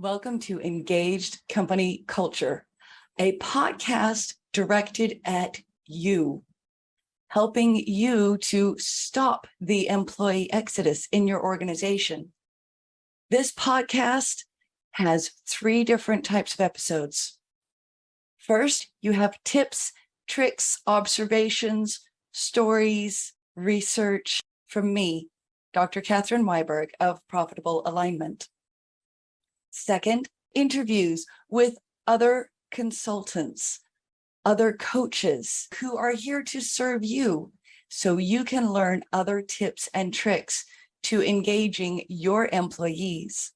Welcome to Engaged Company Culture, a podcast directed at you, helping you to stop the employee exodus in your organization. This podcast has 3 different types of episodes. First, you have tips, tricks, observations, stories, research from me, Dr. Catherine Weiberg of Profitable Alignment. Second, interviews with other consultants, other coaches who are here to serve you so you can learn other tips and tricks to engaging your employees,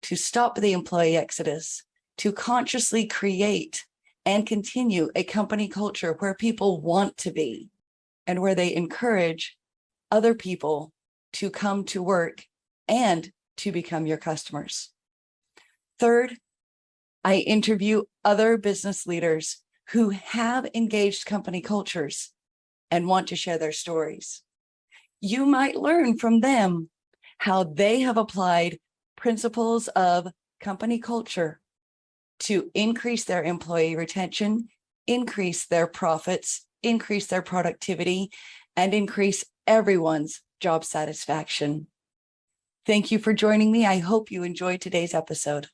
to stop the employee exodus, to consciously create and continue a company culture where people want to be and where they encourage other people to come to work and to become your customers. Third, I interview other business leaders who have engaged company cultures and want to share their stories. You might learn from them how they have applied principles of company culture to increase their employee retention, increase their profits, increase their productivity, and increase everyone's job satisfaction. Thank you for joining me. I hope you enjoyed today's episode.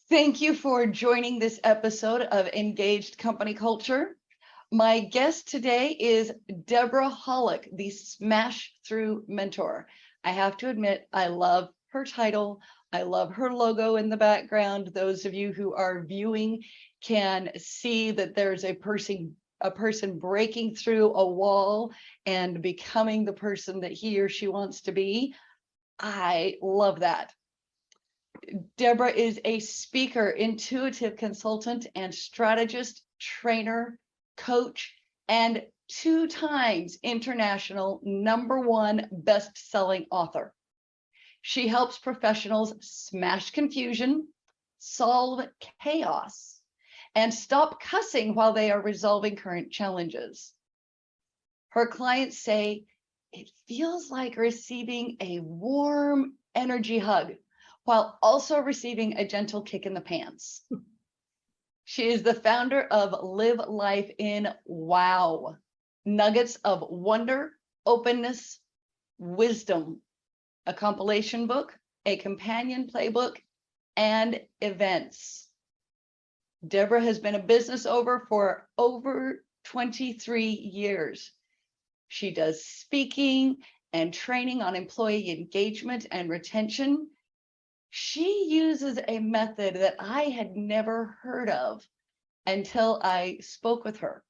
Thank you for joining this episode of Engaged Company Culture. My guest today is Debora Hollick, the Smash Through Mentor. I have to admit, I love her title. I love her logo in the background. Those of you who are viewing can see that there's a person breaking through a wall and becoming the person that he or she wants to be. I love that. Debora is a speaker, intuitive consultant, and strategist, trainer, coach, and 2 times international #1 best-selling author. She helps professionals smash confusion, solve chaos, and stop cussing while they are resolving current challenges. Her clients say it feels like receiving a warm energy hug while also receiving a gentle kick in the pants. She is the founder of Live Life in Wow, Nuggets of Wonder, Openness, Wisdom, a compilation book, a companion playbook, and events. Debora has been a business owner for over 23 years. She does speaking and training on employee engagement and retention. She uses a method that I had never heard of until I spoke with her.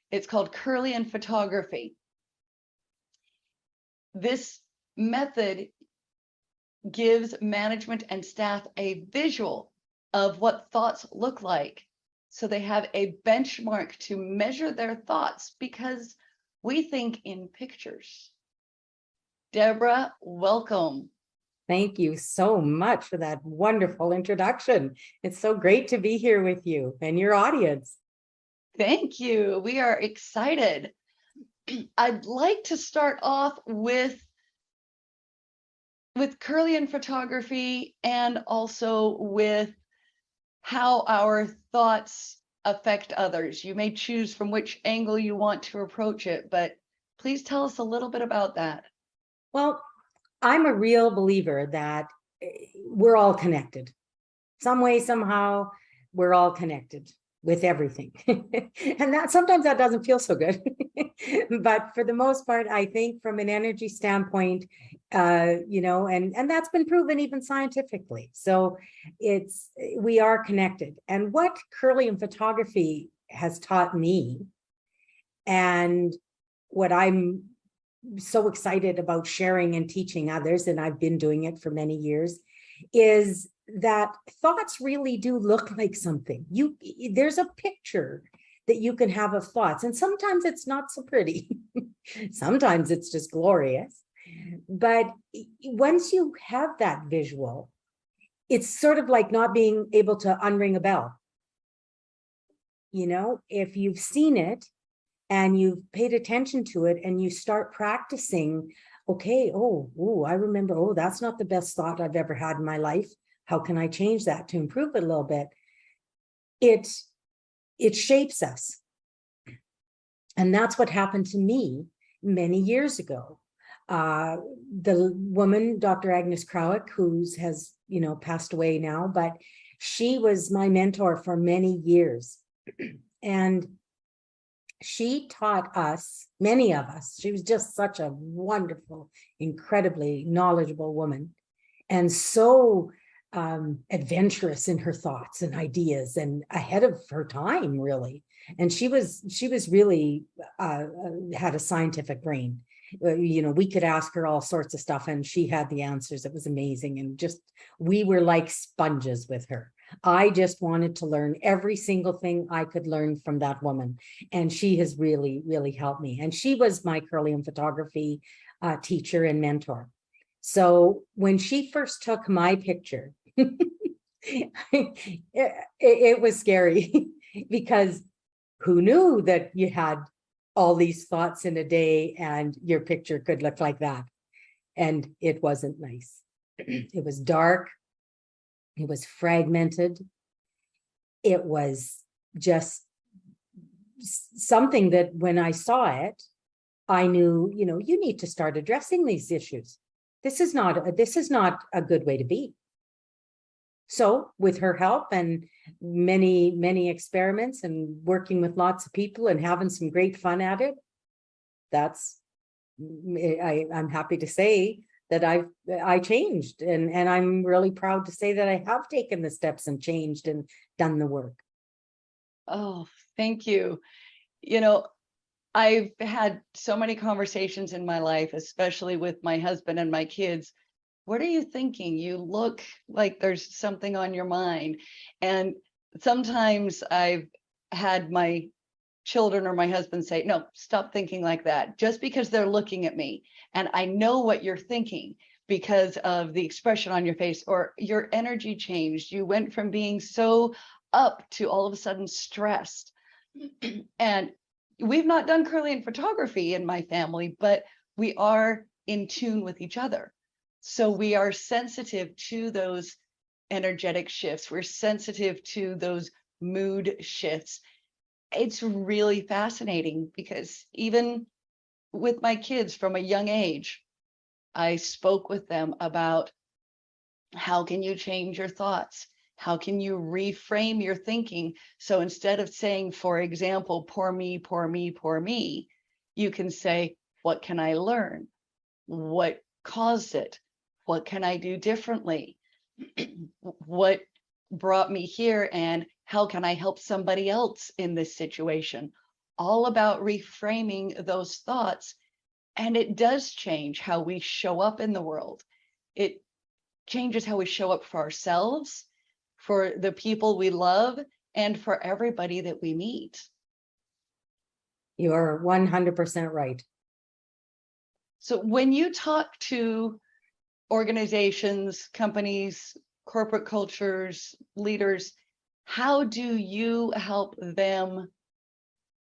It's called Kirlian photography. This method gives management and staff a visual of what thoughts look like, so they have a benchmark to measure their thoughts, because we think in pictures. Debora, welcome. Thank you so much for that wonderful introduction. It's so great to be here with you and your audience. Thank you. We are excited. I'd like to start off with Kirlian photography and also with how our thoughts affect others. You may choose from which angle you want to approach it, but please tell us a little bit about that. Well, I'm a real believer that we're all connected. Some way, somehow, we're all connected with everything. And that sometimes that doesn't feel so good. But for the most part, I think from an energy standpoint, and that's been proven even scientifically. So we are connected. And what Kirlian photography has taught me, and what I'm so excited about sharing and teaching others, and I've been doing it for many years, is that thoughts really do look like something. There's a picture that you can have of thoughts, and sometimes it's not so pretty. Sometimes it's just glorious. But once you have that visual, it's sort of like not being able to unring a bell. If you've seen it and you've paid attention to it and you start practicing, okay, I remember, that's not the best thought I've ever had in my life. How can I change that to improve it a little bit? It shapes us. And that's what happened to me many years ago. The woman, Dr. Agnes Krawick, has, passed away now, but she was my mentor for many years. And she taught us, many of us, she was just such a wonderful, incredibly knowledgeable woman, and so adventurous in her thoughts and ideas and ahead of her time, really. And she was really had a scientific brain. We could ask her all sorts of stuff and she had the answers. It was amazing. And we were like sponges with her. I just wanted to learn every single thing I could learn from that woman. And she has really, really helped me. And she was my Kirlian photography teacher and mentor. So when she first took my picture, it was scary because who knew that you had all these thoughts in a day and your picture could look like that? And it wasn't nice. It was dark. It was fragmented. It was just something that when I saw it, I knew, you need to start addressing these issues. This is not a good way to be. So with her help and many, many experiments and working with lots of people and having some great fun at it, I'm happy to say that I changed, and I'm really proud to say that I have taken the steps and changed and done the work. Oh, thank you. I've had so many conversations in my life, especially with my husband and my kids. What are you thinking? You look like there's something on your mind. And sometimes I've had my children or my husband say, no, stop thinking like that, just because they're looking at me. And I know what you're thinking because of the expression on your face or your energy changed. You went from being so up to all of a sudden stressed. And we've not done Kirlian photography in my family, but we are in tune with each other. So we are sensitive to those energetic shifts. We're sensitive to those mood shifts. It's really fascinating because even with my kids from a young age, I spoke with them about how can you change your thoughts? How can you reframe your thinking? So instead of saying, for example, poor me, poor me, poor me, you can say, what can I learn? What caused it? What can I do differently? What brought me here, and how can I help somebody else in this situation? All about reframing those thoughts. And it does change how we show up in the world. It changes how we show up for ourselves, for the people we love, and for everybody that we meet. You are 100% right. So when you talk to organizations, companies, corporate cultures, leaders, how do you help them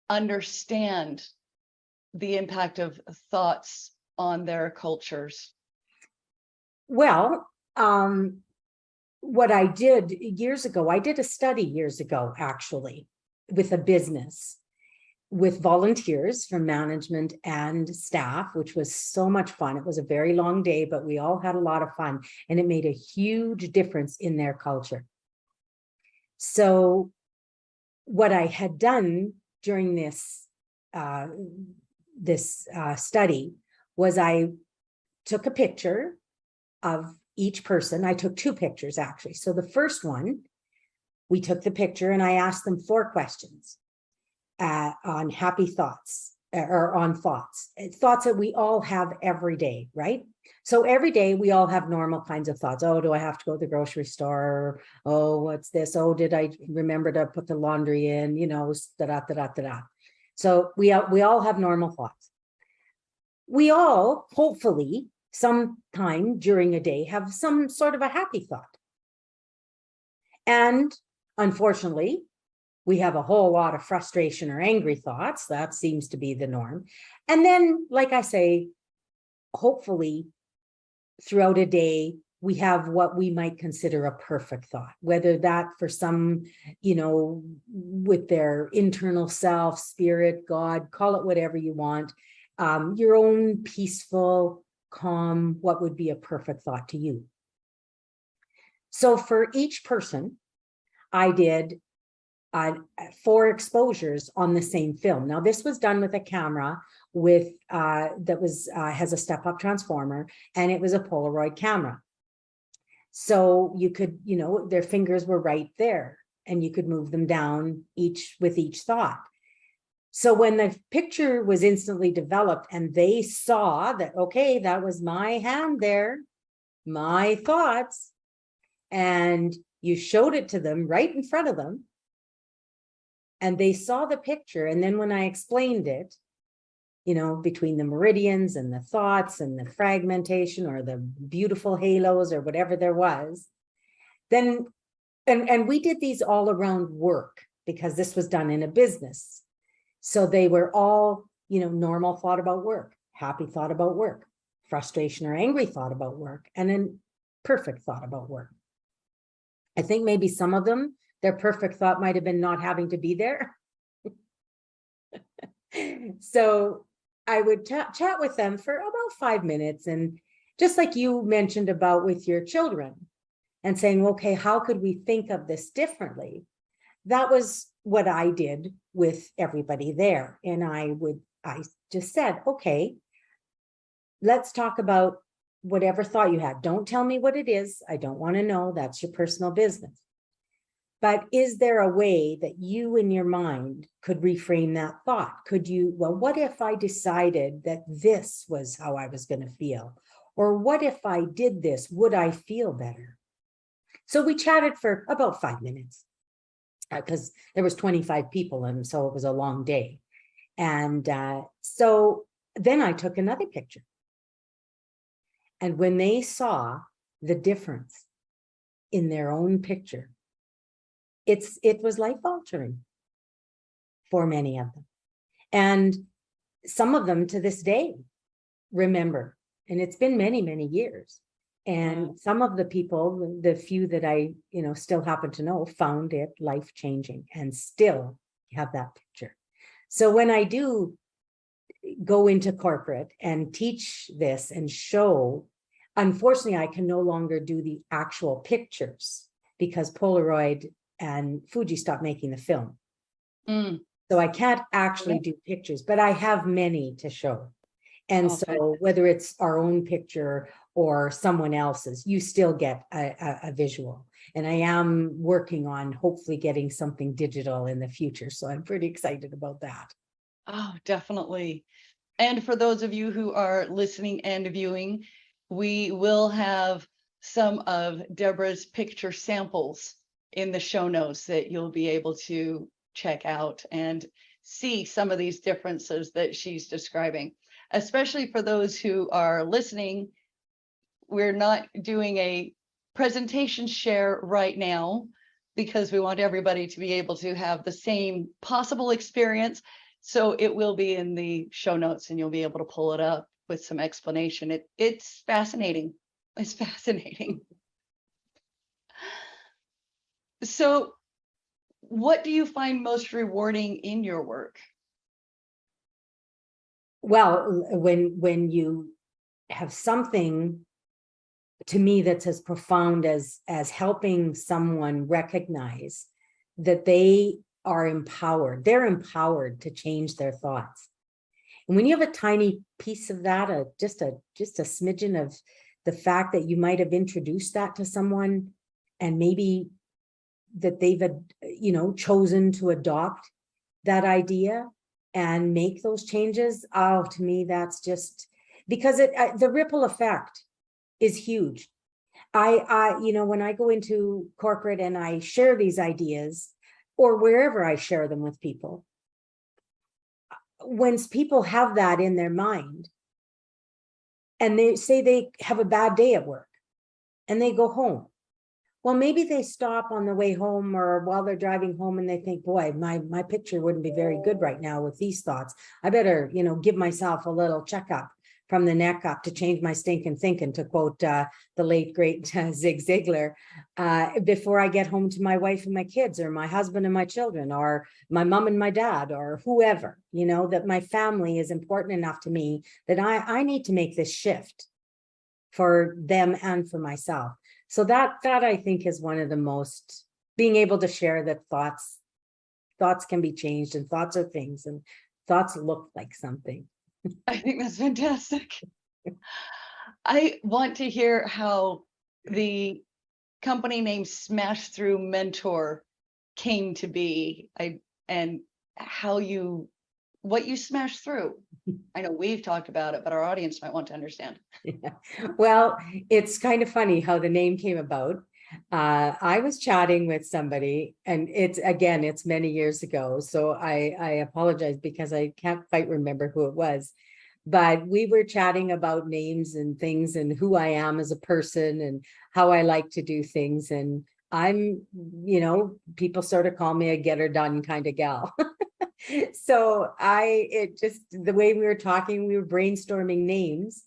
understand the impact of thoughts on their cultures? Well, what I did years ago, I did a study years ago, actually, with a business, with volunteers from management and staff, which was so much fun. It was a very long day, but we all had a lot of fun, and it made a huge difference in their culture. So what I had done during this study was I took a picture of each person. I took 2 pictures, actually. So the first one, we took the picture and I asked them 4 questions on happy thoughts or on thoughts that we all have every day, right? So every day we all have normal kinds of thoughts. Oh, do I have to go to the grocery store? Oh, what's this? Oh, did I remember to put the laundry in? Da-da-da-da-da-da. So we all have normal thoughts. We all, hopefully, sometime during a day have some sort of a happy thought. And unfortunately, we have a whole lot of frustration or angry thoughts. That seems to be the norm. And then, like I say, hopefully throughout a day, we have what we might consider a perfect thought, whether that for some, with their internal self, spirit, God, call it whatever you want, your own peaceful, calm, what would be a perfect thought to you. So for each person, I did 4 exposures on the same film. Now, this was done with a camera with has a step-up transformer, and it was a Polaroid camera. So you could, their fingers were right there, and you could move them down with each thought. So when the picture was instantly developed and they saw that, okay, that was my hand there, my thoughts, and you showed it to them right in front of them, and they saw the picture. And then when I explained it, between the meridians and the thoughts and the fragmentation or the beautiful halos or whatever there was, then, and we did these all around work because this was done in a business. So they were all, normal thought about work, happy thought about work, frustration or angry thought about work, and then perfect thought about work. I think maybe some of them, their perfect thought might have been not having to be there. So I would chat with them for about 5 minutes. And just like you mentioned about with your children and saying, okay, how could we think of this differently? That was what I did with everybody there. And I just said, okay, let's talk about whatever thought you had. Don't tell me what it is. I don't want to know. That's your personal business. But is there a way that you in your mind could reframe that thought? Could you, well, what if I decided that this was how I was going to feel? Or what if I did this? Would I feel better? So we chatted for about 5 minutes because there was 25 people, and so it was a long day. And so then I took another picture. And when they saw the difference in their own picture, it was life-altering for many of them. And some of them to this day remember, and it's been many, many years. And some of the people, the few that I, still happen to know, found it life-changing and still have that picture. So when I do go into corporate and teach this and show, unfortunately, I can no longer do the actual pictures because Polaroid and Fuji stopped making the film. So I can't actually do pictures, but I have many to show. And so whether it's our own picture or someone else's, you still get a visual. And I am working on hopefully getting something digital in the future. So I'm pretty excited about that. Oh, definitely. And for those of you who are listening and viewing, we will have some of Debora's picture samples in the show notes that you'll be able to check out and see some of these differences that she's describing. Especially for those who are listening, we're not doing a presentation share right now because we want everybody to be able to have the same possible experience. So it will be in the show notes and you'll be able to pull it up with some explanation. It's fascinating. It's fascinating. So what do you find most rewarding in your work? Well, when you have something to me that's as profound as helping someone recognize that they are empowered, they're empowered to change their thoughts. And when you have a tiny piece of that, just a smidgen of the fact that you might have introduced that to someone and maybe that they've, chosen to adopt that idea and make those changes. Oh, to me, that's just because the ripple effect is huge. I when I go into corporate and I share these ideas or wherever I share them with people, when people have that in their mind and they say they have a bad day at work and they go home, well, maybe they stop on the way home or while they're driving home and they think, boy, my picture wouldn't be very good right now with these thoughts. I better, give myself a little checkup from the neck up to change my stinking thinking, to quote the late great Zig Ziglar, before I get home to my wife and my kids, or my husband and my children, or my mom and my dad, or whoever, that my family is important enough to me that I need to make this shift for them and for myself. So that I think is one of the most, being able to share that thoughts can be changed, and thoughts are things, and thoughts look like something. I think that's fantastic. I want to hear how the company name Smash Through Mentor came to be, and what you smashed through. I know we've talked about it, but our audience might want to understand. Yeah. Well, it's kind of funny how the name came about. I was chatting with somebody, and it's many years ago, so I apologize because I can't quite remember who it was, but we were chatting about names and things, and who I am as a person, and how I like to do things. And I'm, people sort of call me a get her done kind of gal. So the way we were talking, we were brainstorming names.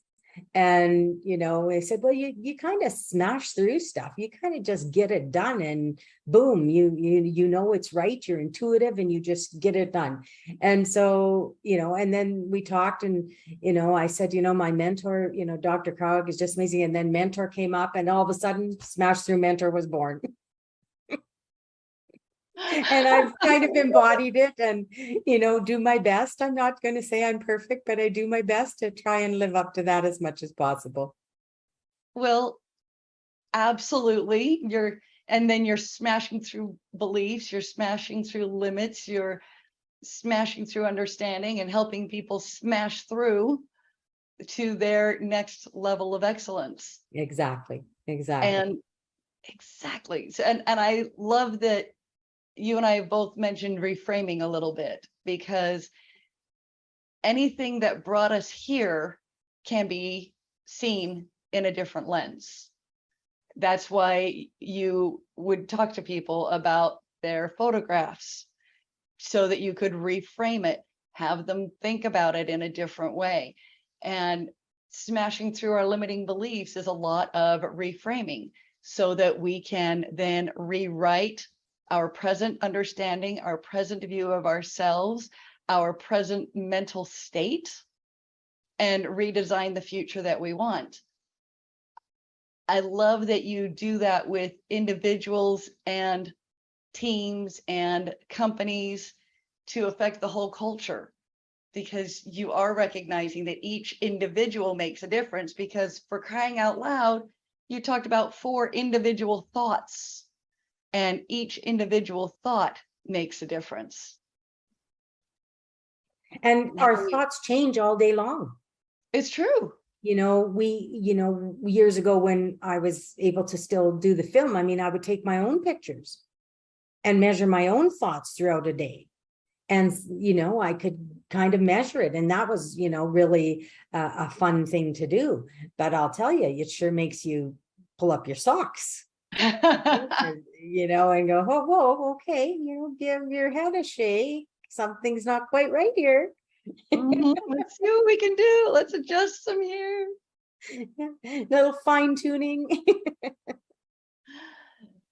And, I said, well, you kind of smash through stuff. You kind of just get it done, and boom, you know it's right. You're intuitive, and you just get it done. And so, and then we talked, and, I said, my mentor, Dr. Krog is just amazing. And then mentor came up, and all of a sudden Smash Through Mentor was born. And I've kind of embodied it, and, do my best. I'm not going to say I'm perfect, but I do my best to try and live up to that as much as possible. Well, absolutely. And then you're smashing through beliefs, you're smashing through limits, you're smashing through understanding, and helping people smash through to their next level of excellence. Exactly. And exactly. So, and I love that you and I have both mentioned reframing a little bit, because anything that brought us here can be seen in a different lens. That's why you would talk to people about their photographs, so that you could reframe it, have them think about it in a different way. And smashing through our limiting beliefs is a lot of reframing, so that we can then rewrite our present understanding, our present view of ourselves, our present mental state, and redesign the future that we want. I love that you do that with individuals and teams and companies to affect the whole culture, because you are recognizing that each individual makes a difference. Because, for crying out loud, you talked about 4 individual thoughts, and each individual thought makes a difference. And our thoughts change all day long. It's true. Years ago, when I was able to still do the film, I would take my own pictures and measure my own thoughts throughout a day. And, I could kind of measure it. And that was, really a fun thing to do. But I'll tell you, it sure makes you pull up your socks. And go, oh, whoa, okay, give your head a shake. Something's not quite right here. Let's see what we can do. Let's adjust some here. Little fine tuning.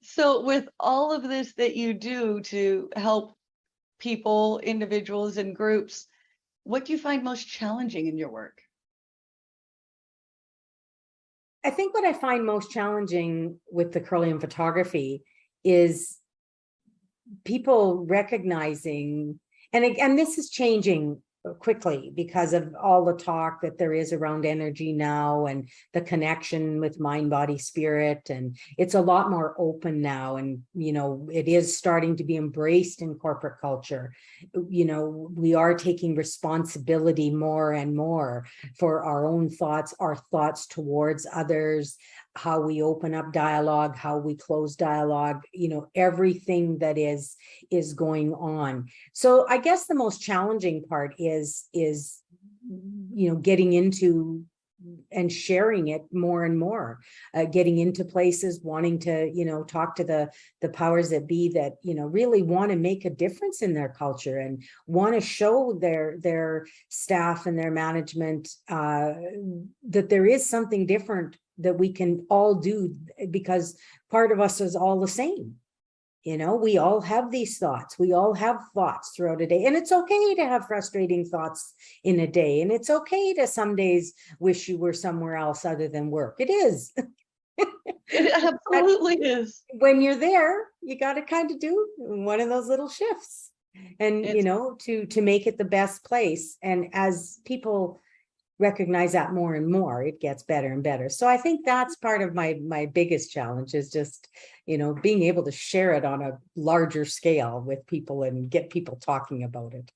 So, with all of this that you do to help people, individuals, and groups, what do you find most challenging in your work? I think what I find most challenging with the Curlium photography is people recognizing, and again, this is changing quickly because of all the talk that there is around energy now, and the connection with mind, body, spirit. And it's a lot more open now. And, it is starting to be embraced in corporate culture. We are taking responsibility more and more for our own thoughts, our thoughts towards others, how we open up dialogue, how we close dialogue, everything that is going on. So I guess the most challenging part is getting into and sharing it more and more, getting into places, wanting to, talk to the powers that be that, really want to make a difference in their culture and want to show their staff and their management that there is something different that we can all do, because part of us is all the same. We all have these thoughts. We all have thoughts throughout a day, and it's okay to have frustrating thoughts in a day. And it's okay to some days wish you were somewhere else other than work. It is. It absolutely is. When you're there, you got to kind of do one of those little shifts and, to make it the best place. And as people recognize that more and more, it gets better and better. So I think that's part of my biggest challenge, is just, being able to share it on a larger scale with people and get people talking about it.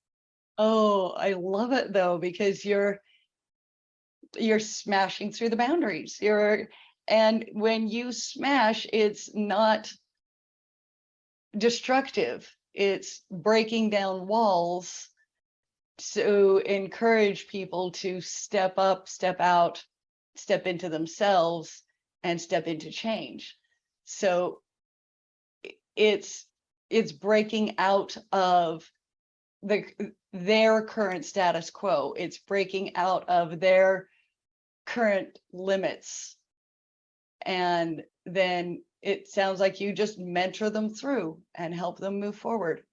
Oh, I love it though, because you're smashing through the boundaries. And when you smash, it's not destructive. It's breaking down walls to encourage people to step up, step out, step into themselves, and step into change. So it's breaking out of their current status quo. It's breaking out of their current limits. And then it sounds like you just mentor them through and help them move forward.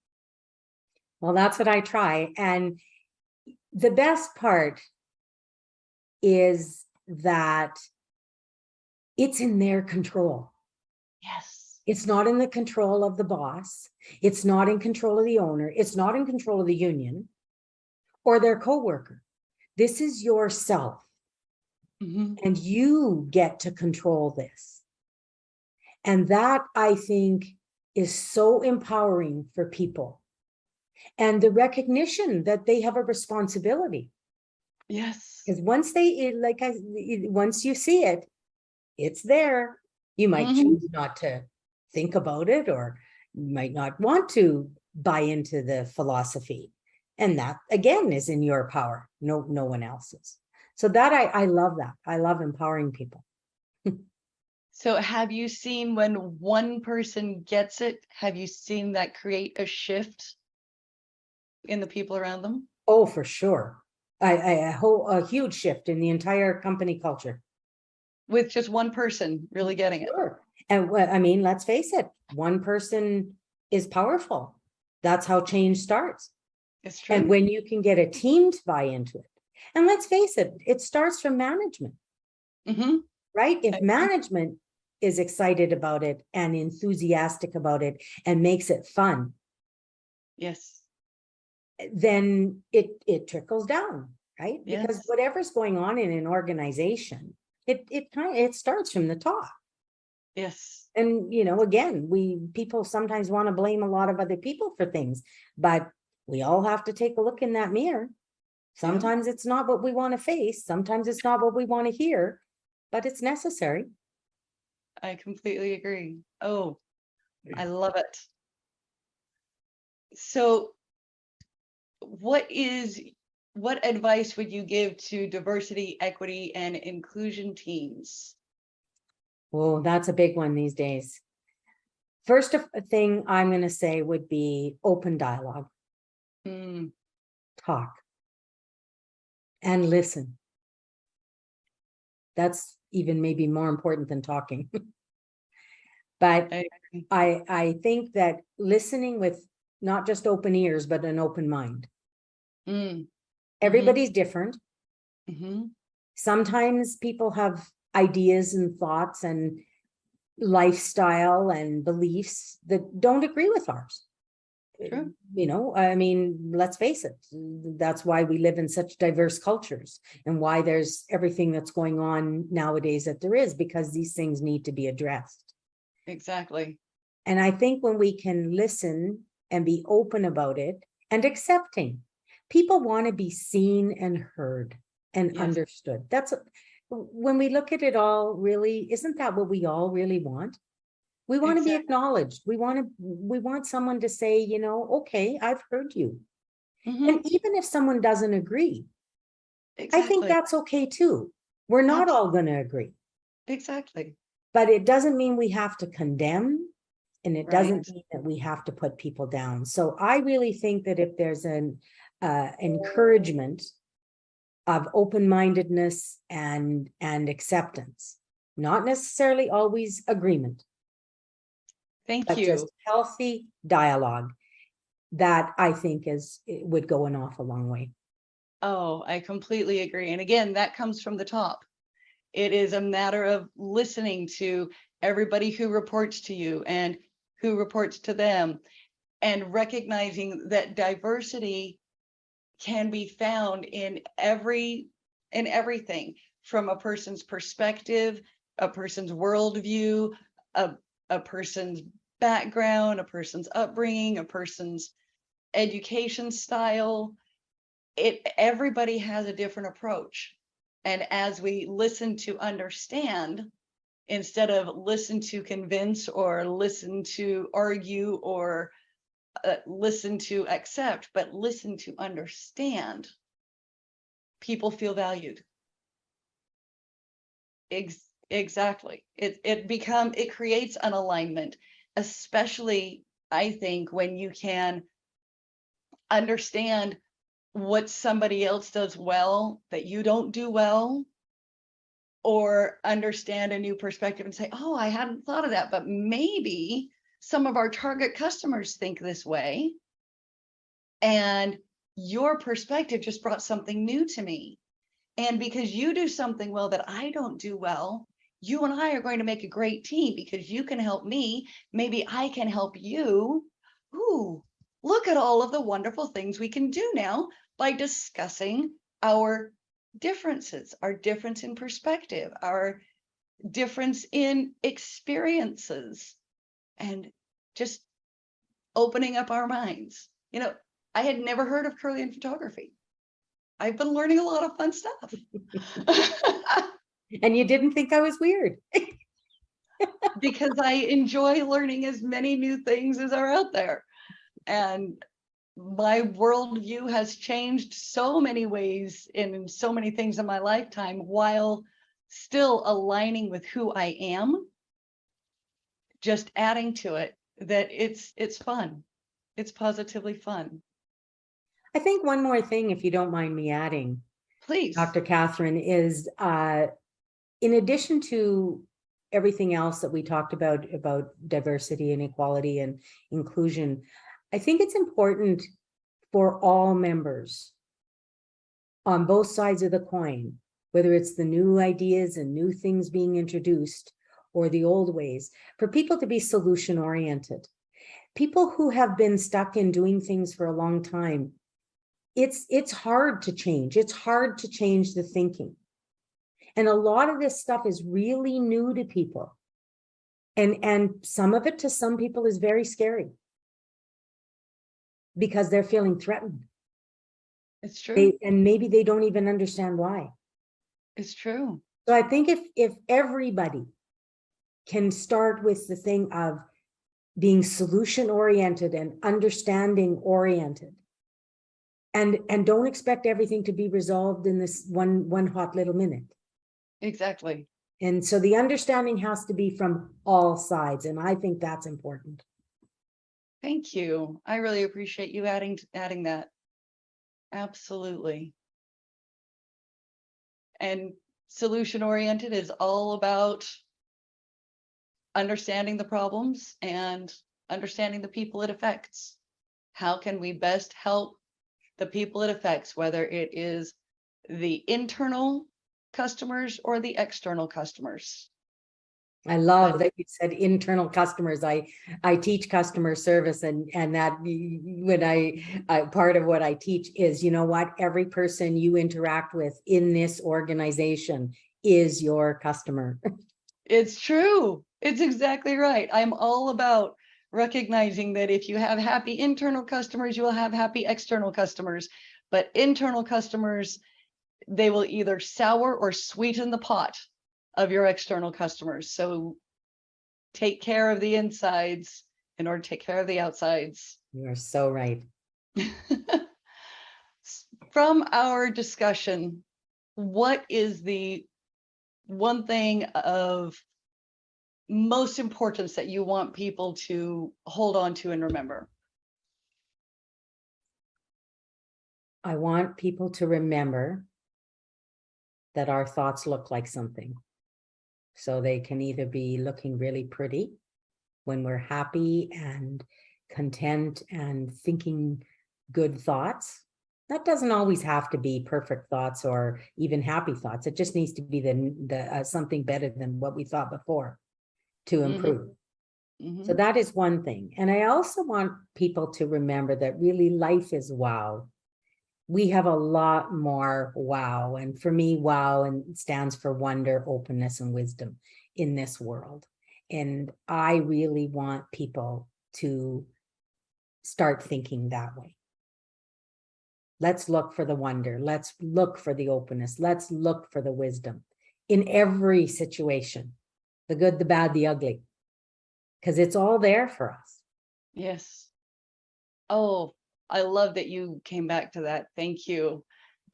Well, that's what I try. And the best part is that it's in their control. Yes. It's not in the control of the boss. It's not in control of the owner. It's not in control of the union or their coworker. This is yourself. Mm-hmm. And you get to control this. And that, I think, is so empowering for people. And the recognition that they have a responsibility. Yes. Because once once you see it, it's there. You might choose not to think about it, or you might not want to buy into the philosophy. And that, again, is in your power, no one else's. So that I love that. I love empowering people. So have you seen when one person gets it, have you seen that create a shift in the people around them? Oh, for sure. A huge shift in the entire company culture. With just one person really getting it. Sure. And I mean, let's face it, one person is powerful. That's how change starts. It's true. And when you can get a team to buy into it, and let's face it, it starts from management, right? If management is excited about it and enthusiastic about it and makes it fun, yes, then it trickles down, right? Yes. Because whatever's going on in an organization, it starts from the top. Yes. And again, people sometimes want to blame a lot of other people for things, but we all have to take a look in that mirror. Sometimes it's not what we want to face. Sometimes it's not what we want to hear, but it's necessary. I completely agree. Oh, I love it. So what advice would you give to diversity, equity, and inclusion teams? Oh, that's a big one these days. First thing I'm going to say would be open dialogue. Talk and listen. That's even maybe more important than talking. But I think that listening with not just open ears, but an open mind. Everybody's different. Sometimes people have ideas and thoughts and lifestyle and beliefs that don't agree with ours. True. I mean, let's face it, that's why we live in such diverse cultures and why there's everything that's going on nowadays that there is, because these things need to be addressed. Exactly. And I think when we can listen and be open about it and accepting, people want to be seen and heard and understood. When we look at it all, really, isn't that what we all really want? We want to be acknowledged. We want someone to say, okay, I've heard you. And even if someone doesn't agree, I think that's okay too. We're not all going to agree, Exactly. but it doesn't mean we have to condemn, and it Right. doesn't mean that we have to put people down. So I really think that if there's an encouragement of open-mindedness and acceptance, not necessarily always agreement, Thank but just you. healthy dialogue, that I think it would go an awful long way. Oh, I completely agree. And again, that comes from the top. It is a matter of listening to everybody who reports to you and who reports to them, and recognizing that diversity can be found in everything, from a person's perspective, a person's worldview, a person's background, a person's upbringing, a person's education style. Everybody has a different approach. And as we listen to understand, instead of listen to convince or listen to argue or listen to accept, but listen to understand, people feel valued. Exactly. It creates an alignment, especially I think when you can understand what somebody else does well that you don't do well, or understand a new perspective and say, oh, I hadn't thought of that, but maybe some of our target customers think this way, and your perspective just brought something new to me. And because you do something well that I don't do well, you and I are going to make a great team, because you can help me, maybe I can help you. Ooh, look at all of the wonderful things we can do now by discussing our differences, our difference in perspective, our difference in experiences, and just opening up our minds. I had never heard of Kirlian photography. I've been learning a lot of fun stuff. And you didn't think I was weird. Because I enjoy learning as many new things as are out there. And my worldview has changed so many ways in so many things in my lifetime, while still aligning with who I am, just adding to it, that it's fun. It's positively fun. I think one more thing, if you don't mind me adding, Please. Dr. Catherine, is in addition to everything else that we talked about diversity and equality and inclusion, I think it's important for all members on both sides of the coin, whether it's the new ideas and new things being introduced or the old ways, for people to be solution oriented. People who have been stuck in doing things for a long time, it's hard to change. It's hard to change the thinking. And a lot of this stuff is really new to people. And some of it to some people is very scary, because they're feeling threatened. It's true. And maybe they don't even understand why. It's true. So I think if everybody can start with the thing of being solution oriented and understanding oriented, and don't expect everything to be resolved in this one hot little minute. Exactly. And so the understanding has to be from all sides. And I think that's important. Thank you. I really appreciate you adding that. Absolutely. And solution oriented is all about understanding the problems and understanding the people it affects. How can we best help the people it affects, whether it is the internal customers or the external customers? I love that you said internal customers. I teach customer service, and that when I part of what I teach is, you know what, every person you interact with in this organization is your customer. It's true. It's exactly right. I'm all about recognizing that if you have happy internal customers, you will have happy external customers. But internal customers, they will either sour or sweeten the pot of your external customers. So take care of the insides in order to take care of the outsides. You are so right. From our discussion, what is the one thing of most importance that you want people to hold on to and remember? I want people to remember that our thoughts look like something. So they can either be looking really pretty when we're happy and content and thinking good thoughts. That doesn't always have to be perfect thoughts or even happy thoughts. It just needs to be the something better than what we thought before to improve. So that is one thing. And I also want people to remember that really life is wow. We have a lot more wow. And for me, wow and stands for wonder, openness, and wisdom in this world. And I really want people to start thinking that way. Let's look for the wonder. Let's look for the openness. Let's look for the wisdom in every situation, the good, the bad, the ugly, because it's all there for us. Yes. Oh, I love that you came back to that. Thank you.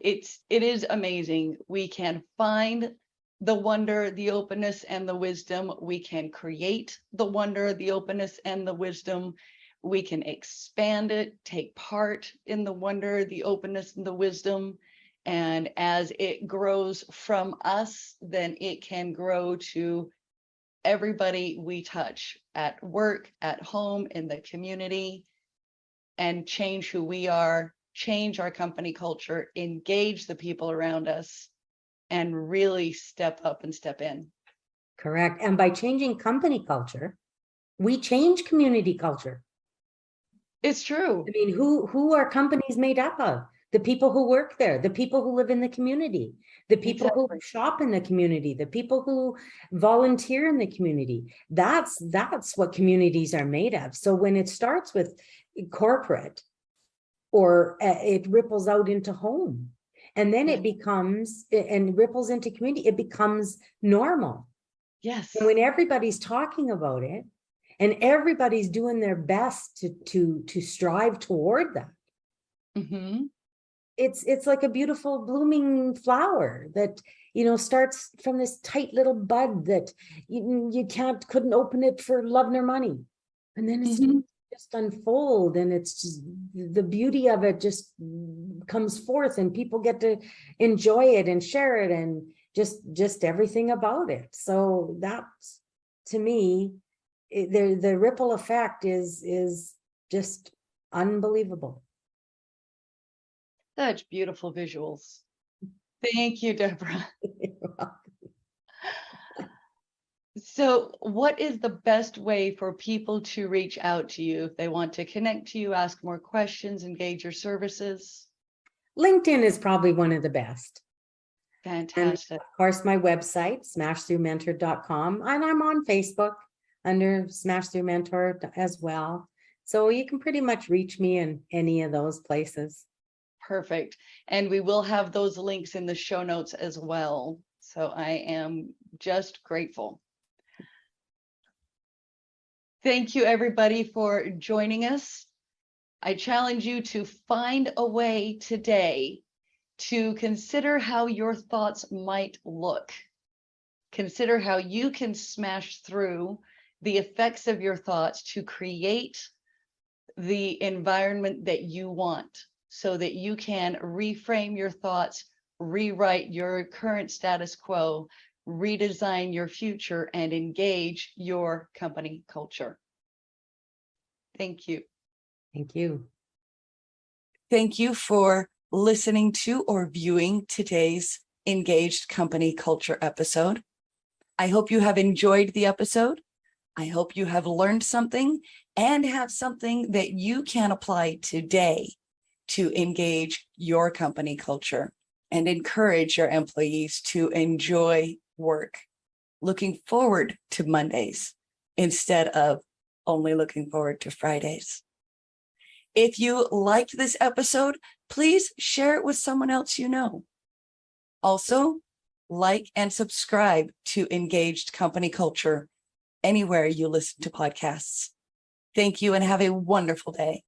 It is amazing. We can find the wonder, the openness, and the wisdom. We can create the wonder, the openness, and the wisdom. We can expand it, take part in the wonder, the openness, and the wisdom. And as it grows from us, then it can grow to everybody we touch at work, at home, in the community, and change who we are, change our company culture, engage the people around us, and really step up and step in. Correct. And by changing company culture, we change community culture. It's true. I mean, who are companies made up of? The people who work there, the people who live in the community, the people who shop in the community, the people who volunteer in the community. That's what communities are made of. So when it starts with corporate, or it ripples out into home, and then it becomes, and ripples into community, it becomes normal. Yes. And when everybody's talking about it, and everybody's doing their best to strive toward that, it's like a beautiful blooming flower that, you know, starts from this tight little bud that you couldn't open it for love nor money, and then it's just unfold, and it's just the beauty of it just comes forth, and people get to enjoy it and share it, and just everything about it. So that's, to me, the ripple effect is just unbelievable. Such beautiful visuals. Thank you, Debora. So what is the best way for people to reach out to you if they want to connect to you, ask more questions, engage your services? LinkedIn is probably one of the best. Fantastic. And of course, my website, smashthroughmentor.com, and I'm on Facebook under Smash Through Mentor as well. So you can pretty much reach me in any of those places. Perfect. And we will have those links in the show notes as well. So I am just grateful. Thank you, everybody, for joining us. I challenge you to find a way today to consider how your thoughts might look. Consider how you can smash through the effects of your thoughts to create the environment that you want, so that you can reframe your thoughts, rewrite your current status quo, redesign your future, and engage your company culture. Thank you. Thank you. Thank you for listening to or viewing today's Engaged Company Culture episode. I hope you have enjoyed the episode. I hope you have learned something and have something that you can apply today to engage your company culture and encourage your employees to enjoy work, looking forward to Mondays instead of only looking forward to Fridays. If you liked this episode, please share it with someone else you know. Also, like and subscribe to Engaged Company Culture anywhere you listen to podcasts. Thank you and have a wonderful day.